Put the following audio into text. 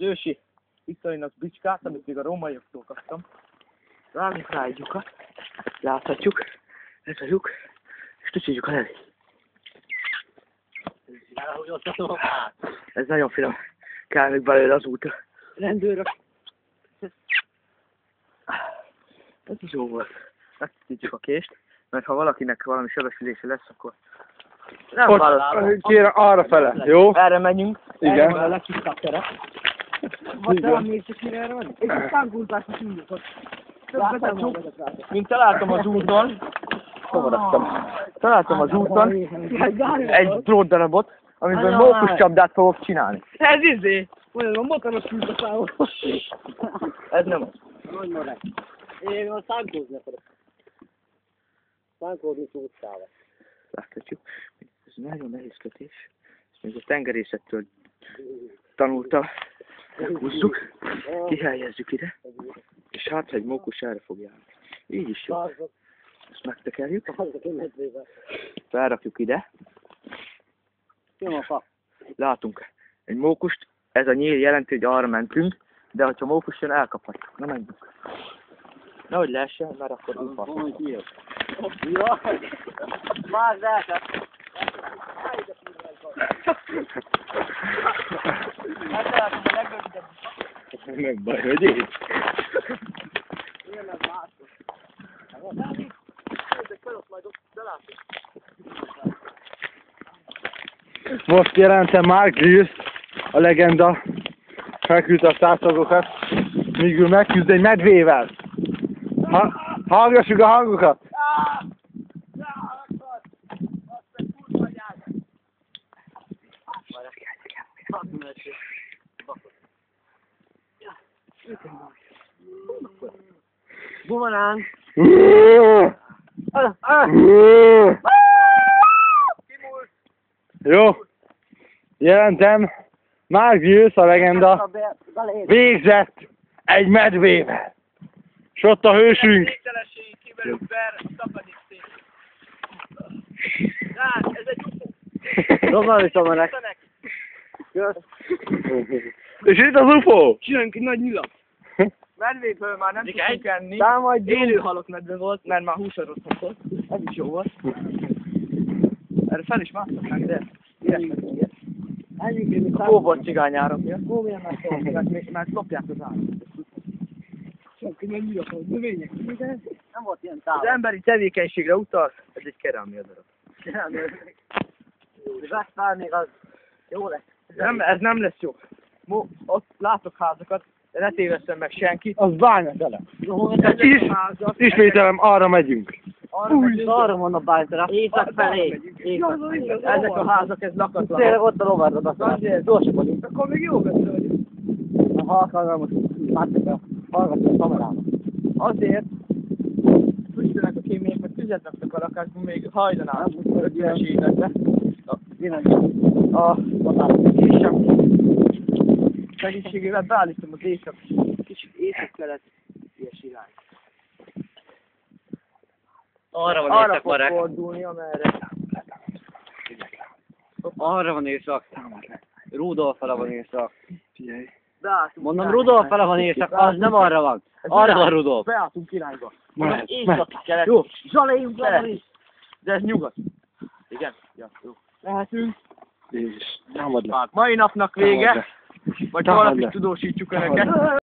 ősi iszonynak bicskát, amit még a rómaiaktól kaptam. Rágjuk rá egy lyukat. Láthatjuk. Ez a lyuk. És tücsüljük a levét. Ez nagyon finom. Kell még belőle az útra. Rendőrök. Ez is jó volt. Megtisztítjuk a kést, mert ha valakinek valami sebesülése lesz, akkor nem válaszol. Kérem, arra fele, jó? Erre menjünk. Igen. Erre van a legtisztább tere. Vagy talán még csak mire erre van? És a tángultás is mindent ott. Mint találtam az úton. Találtam az úton egy drótdarabot, amiből mókuscsapdát fogok csinálni. Ez izé! Olyan a motoros ültaszával. Ez nem az. Nagy marek. Én a szánkózni akarok. Szánkózni szószával. Láthatjuk. Ez nagyon nehéz kötés. Ezt még a tengerészettől tanulta. Húzzuk, kihelyezzük ide, és hát egy mókus erre fog járni. Így is jó. Ezt megtekerjük. Felrakjuk ide. Jó a fa. Látunk egy mókust. Ez a nyíl jelenti, hogy arra mentünk, de ha mókus jön, elkaphatjuk. Na menjünk. Nehogy leessen, mert akkor úgy van. Ja, már lehet. Megtaláltam a legrövidebb. Meg baj, hogy én. Ilyen meg máskor. Most jelentem Mark Lewis, a legenda, felküldte a száztagokat, míg ő megküzd egy medvével. Hallgassuk a hangokat! Bumanán. Jó, jelentem, Mark Lewis, a legenda, végzett egy medvével. És ott a hősünk. Végtelenség kivelük ver, szakadik szét. Lát, ez egy UFO. Dobnál is a menek. És itt az UFO. Csináljunk egy nagy nyilat. Medvéből már nem tudtunk enni. Támadjunk. Élő halott medve volt, mert már húsorozott volt. Ez is jó volt. Erre fel is mászhatnánk, de Menjünk a kóbor cigányára miatt. mert lopják az állat. csak egy nyilat, hogy növények. Nem volt ilyen távol. Az emberi tevékenységre utal, ez egy kerámia darab. Vesztál még az jó lesz. Ez nem lesz jó. Ott látok házakat, de ne tévesszem meg senkit. Az bányatele. Ismételem, arra megyünk. Arra van a bájtara. Észak felé. Ezek a házak, ez lakatlan. Tényleg ott a lovardod, aztán gyorsabb vagyunk. Akkor még jó beszél vagyunk. Ha akarnál most látni be, hallgatni a kamerámat. Azért, füstölnek a kémények, mert tüzet raktak a lakásban, még hajdanál ötvenes évekbe. A kisebb segítségével beállítom az kicsit észak-kelet ilyes irány. Arra fog fordulni, amerre. Arra van észak. Rudolf fele van észak. Mondom, Beálltunk Rudolf fele van észak, az nem arra van. Arra van Rudolf. Beálltunk irányba. Mehet. Észak-kelet. Jó. Zsaléjunk le is. De ez nyugat. Igen? Ja, jó. Lehetünk. Jézus, támad le. Mai napnak vége. Vagy Támad holnap is le. tudósítjuk önöket.